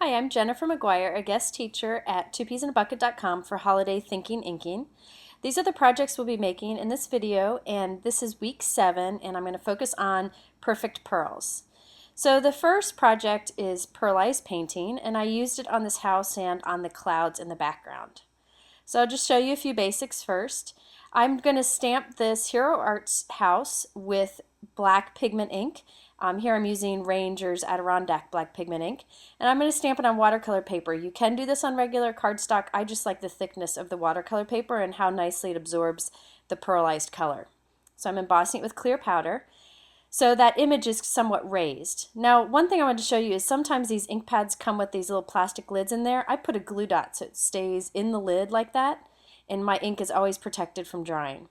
Hi, I'm Jennifer McGuire, a guest teacher at twopeasindabucket.com for Holiday Thinking Inking. These are the projects we'll be making in this video, and this is week 7, and I'm going to focus on perfect pearls. So the first project is pearlized painting, and I used it on this house and on the clouds in the background. So I'll just show you a few basics first. I'm going to stamp this Hero Arts house with black pigment ink. Here I'm using Ranger's Adirondack black pigment ink, and I'm going to stamp it on watercolor paper. You can do this on regular cardstock. I just like the thickness of the watercolor paper and how nicely it absorbs the pearlized color. So I'm embossing it with clear powder. So that image is somewhat raised. Now, one thing I wanted to show you is sometimes these ink pads come with these little plastic lids in there. I put a glue dot so it stays in the lid like that, and my ink is always protected from drying.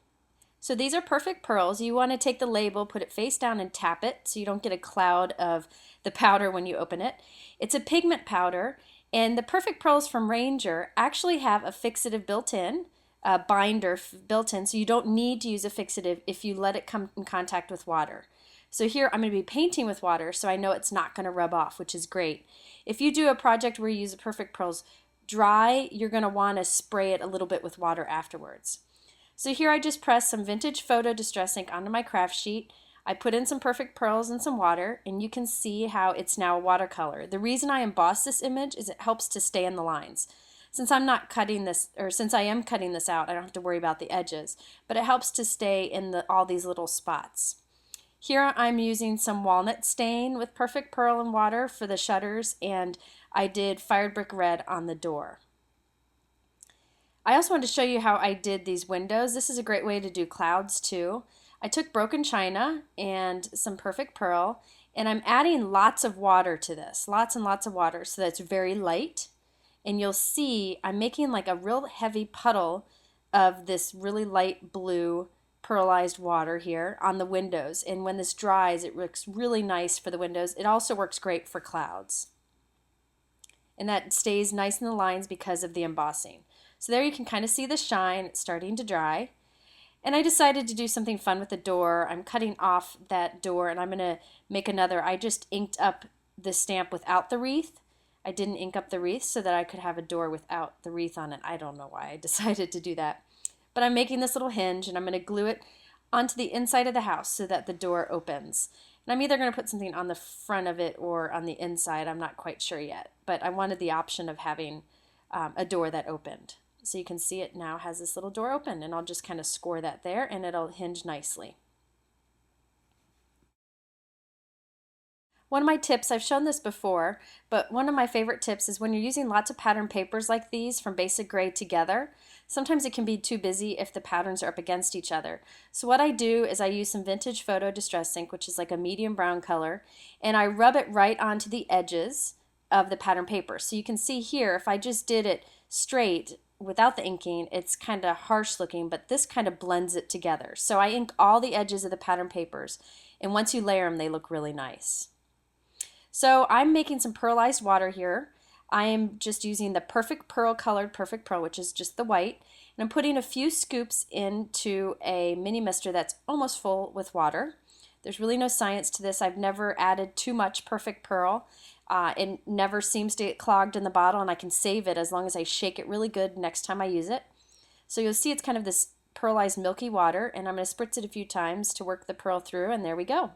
So these are perfect pearls. You want to take the label, put it face down, and tap it so you don't get a cloud of the powder when you open it. It's a pigment powder, and the perfect pearls from Ranger actually have a fixative built in, a binder built in, so you don't need to use a fixative if you let it come in contact with water. So here I'm going to be painting with water, so I know it's not going to rub off, which is great. If you do a project where you use the perfect pearls dry, you're going to want to spray it a little bit with water afterwards. So here I just pressed some vintage photo distress ink onto my craft sheet. I put in some perfect pearls and some water, and you can see how it's now a watercolor. The reason I emboss this image is it helps to stay in the lines. Since I'm not cutting this, or since I am cutting this out, I don't have to worry about the edges, but it helps to stay in all these little spots. Here I'm using some walnut stain with perfect pearl and water for the shutters, and I did fired brick red on the door. I also wanted to show you how I did these windows. This is a great way to do clouds too. I took broken china and some perfect pearl, and I'm adding lots of water to this, lots and lots of water, so that it's very light. And you'll see I'm making like a real heavy puddle of this really light blue pearlized water here on the windows, and when this dries it looks really nice for the windows. It also works great for clouds, and that stays nice in the lines because of the embossing. So there you can kind of see the shine. It's starting to dry, and I decided to do something fun with the door. I'm cutting off that door, and I'm going to make another. I just inked up the stamp without the wreath. I didn't ink up the wreath so that I could have a door without the wreath on it. I don't know why I decided to do that. But I'm making this little hinge, and I'm going to glue it onto the inside of the house so that the door opens. And I'm either going to put something on the front of it or on the inside. I'm not quite sure yet. But I wanted the option of having a door that opened. So you can see it now has this little door open, and I'll just kind of score that there, and it'll hinge nicely. One of my tips, I've shown this before, but one of my favorite tips is when you're using lots of pattern papers like these from basic grade together, sometimes it can be too busy if the patterns are up against each other. So what I do is I use some vintage photo distress ink, which is like a medium brown color, and I rub it right onto the edges of the pattern paper. So you can see here, if I just did it straight without the inking, it's kind of harsh looking, but this kind of blends it together. So I ink all the edges of the pattern papers, and once you layer them, they look really nice. So I'm making some pearlized water here. I am just using the perfect pearl colored perfect pearl, which is just the white, and I'm putting a few scoops into a mini mister that's almost full with water. There's really no science to this. I've never added too much perfect pearl. It never seems to get clogged in the bottle, and I can save it as long as I shake it really good next time I use it. So you'll see it's kind of this pearlized milky water, and I'm going to spritz it a few times to work the pearl through, and there we go.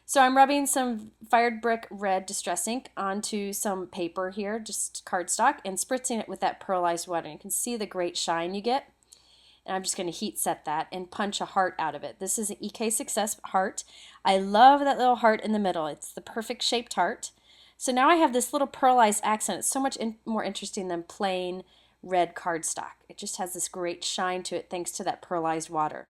So I'm rubbing some fired brick red distress ink onto some paper here, just cardstock, and spritzing it with that pearlized water. You can see the great shine you get. And I'm just going to heat set that and punch a heart out of it. This is an EK Success heart. I love that little heart in the middle. It's the perfect shaped heart. So now I have this little pearlized accent. It's so much more interesting than plain red cardstock. It just has this great shine to it thanks to that pearlized water.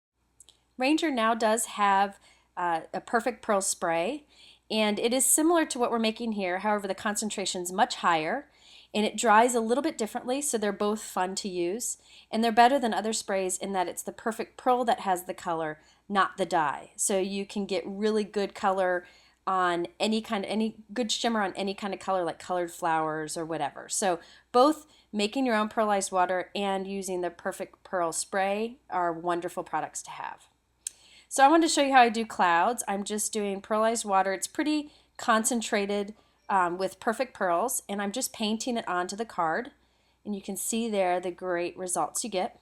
Ranger now does have a perfect pearl spray, and it is similar to what we're making here. However, the concentration is much higher, and it dries a little bit differently, so they're both fun to use, and they're better than other sprays in that it's the perfect pearl that has the color, not the dye. So you can get really good color on any good shimmer on any kind of color, like colored flowers or whatever. So both making your own pearlized water and using the perfect pearl spray are wonderful products to have. So I wanted to show you how I do clouds. I'm just doing pearlized water. It's pretty concentrated with Perfect Pearls, and I'm just painting it onto the card, and you can see there the great results you get.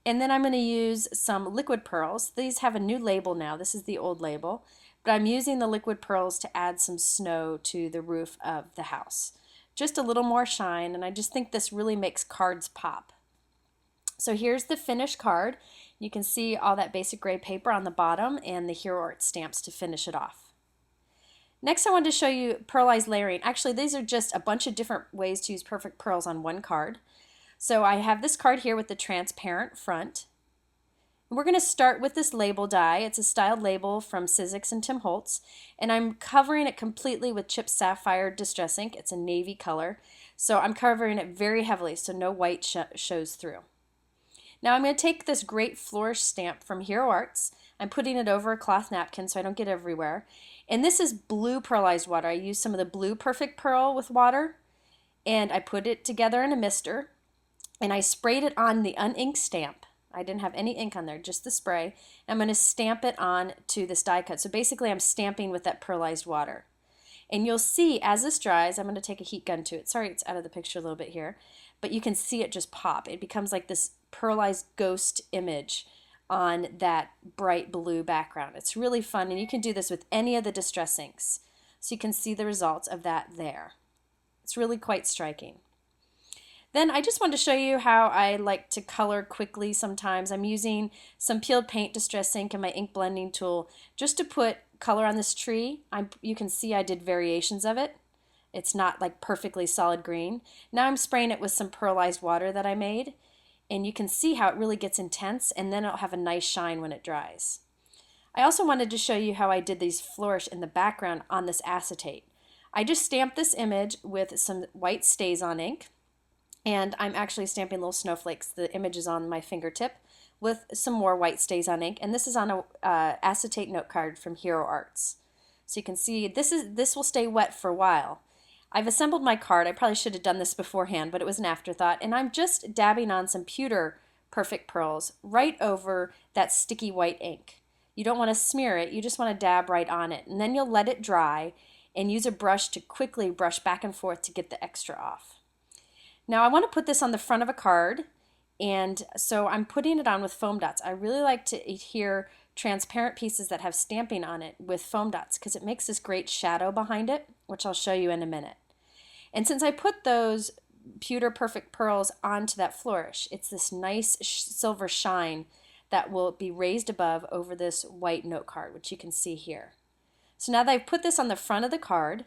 And then I'm going to use some liquid pearls. These have a new label now. This is the old label, but I'm using the liquid pearls to add some snow to the roof of the house. Just a little more shine, and I just think this really makes cards pop. So here's the finished card. You can see all that basic gray paper on the bottom and the Hero Art stamps to finish it off. Next, I wanted to show you pearlized layering. Actually, these are just a bunch of different ways to use perfect pearls on one card. So I have this card here with the transparent front. We're going to start with this label die. It's a styled label from Sizzix and Tim Holtz, and I'm covering it completely with Chipped Sapphire Distress Ink. It's a navy color, so I'm covering it very heavily so no white shows through. Now I'm going to take this great flourish stamp from Hero Arts. I'm putting it over a cloth napkin so I don't get everywhere. And this is blue pearlized water. I used some of the blue Perfect Pearl with water, and I put it together in a mister, and I sprayed it on the uninked stamp. I didn't have any ink on there, just the spray. I'm going to stamp it on to this die cut. So basically I'm stamping with that pearlized water. And you'll see as this dries, I'm going to take a heat gun to it. Sorry, it's out of the picture a little bit here, but you can see it just pop. It becomes like this pearlized ghost image on that bright blue background. It's really fun, and you can do this with any of the distress inks. So you can see the results of that there. It's really quite striking. Then I just wanted to show you how I like to color quickly sometimes. I'm using some peeled paint distress ink and my ink blending tool just to put color on this tree. You can see I did variations of it. It's not like perfectly solid green. Now I'm spraying it with some pearlized water that I made, and you can see how it really gets intense, and then it'll have a nice shine when it dries. I also wanted to show you how I did these flourish in the background on this acetate. I just stamped this image with some white StazOn ink, and I'm actually stamping little snowflakes. The image is on my fingertip with some more white StazOn ink, and this is on a acetate note card from Hero Arts. So you can see this will stay wet for a while. I've assembled my card. I probably should have done this beforehand, but it was an afterthought, and I'm just dabbing on some pewter Perfect Pearls right over that sticky white ink. You don't want to smear it, you just want to dab right on it, and then you'll let it dry and use a brush to quickly brush back and forth to get the extra off. Now I want to put this on the front of a card, and so I'm putting it on with foam dots. I really like to adhere transparent pieces that have stamping on it with foam dots because it makes this great shadow behind it, which I'll show you in a minute. And since I put those pewter Perfect Pearls onto that flourish, it's this nice silver shine that will be raised above over this white note card, which you can see here. So now that I've put this on the front of the card,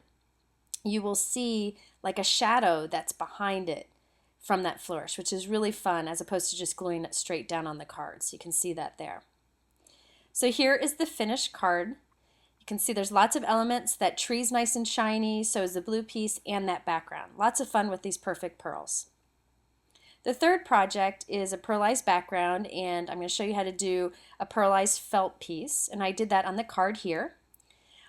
you will see like a shadow that's behind it from that flourish, which is really fun as opposed to just gluing it straight down on the card. So you can see that there. So here is the finished card. You can see there's lots of elements. That tree's nice and shiny, so is the blue piece and that background. Lots of fun with these Perfect Pearls. The third project is a pearlized background, and I'm going to show you how to do a pearlized felt piece, and I did that on the card here.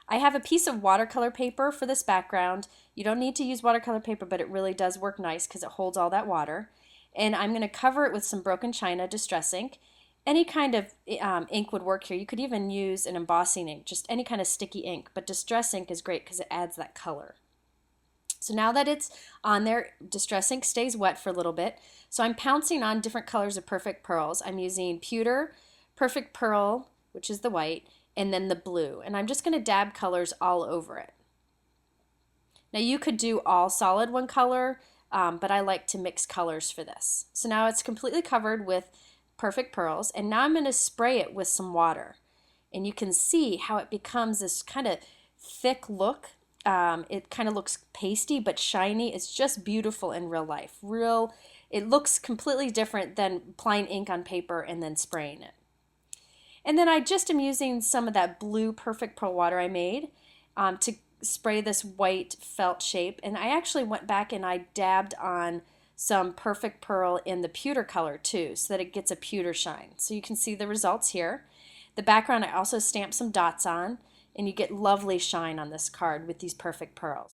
I have a piece of watercolor paper for this background. You don't need to use watercolor paper, but it really does work nice because it holds all that water. And I'm going to cover it with some broken china distress ink. Any kind of ink would work here. You could even use an embossing ink, just any kind of sticky ink, but distress ink is great because it adds that color. So now that it's on there, distress ink stays wet for a little bit. So I'm pouncing on different colors of Perfect Pearls. I'm using pewter, Perfect Pearl, which is the white, and then the blue. And I'm just going to dab colors all over it. Now you could do all solid one color, but I like to mix colors for this. So now it's completely covered with Perfect Pearls, and now I'm going to spray it with some water. And you can see how it becomes this kind of thick look. It kind of looks pasty but shiny. It's just beautiful in real life. It looks completely different than applying ink on paper and then spraying it. And then I just am using some of that blue Perfect Pearl water I made to spray this white felt shape. And I actually went back and I dabbed on some Perfect Pearl in the pewter color too, so that it gets a pewter shine. So you can see the results here. The background I also stamped some dots on, and you get lovely shine on this card with these Perfect Pearls.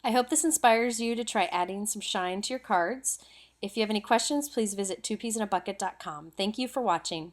I hope this inspires you to try adding some shine to your cards. If you have any questions, please visit twopeasinabucket.com. Thank you for watching.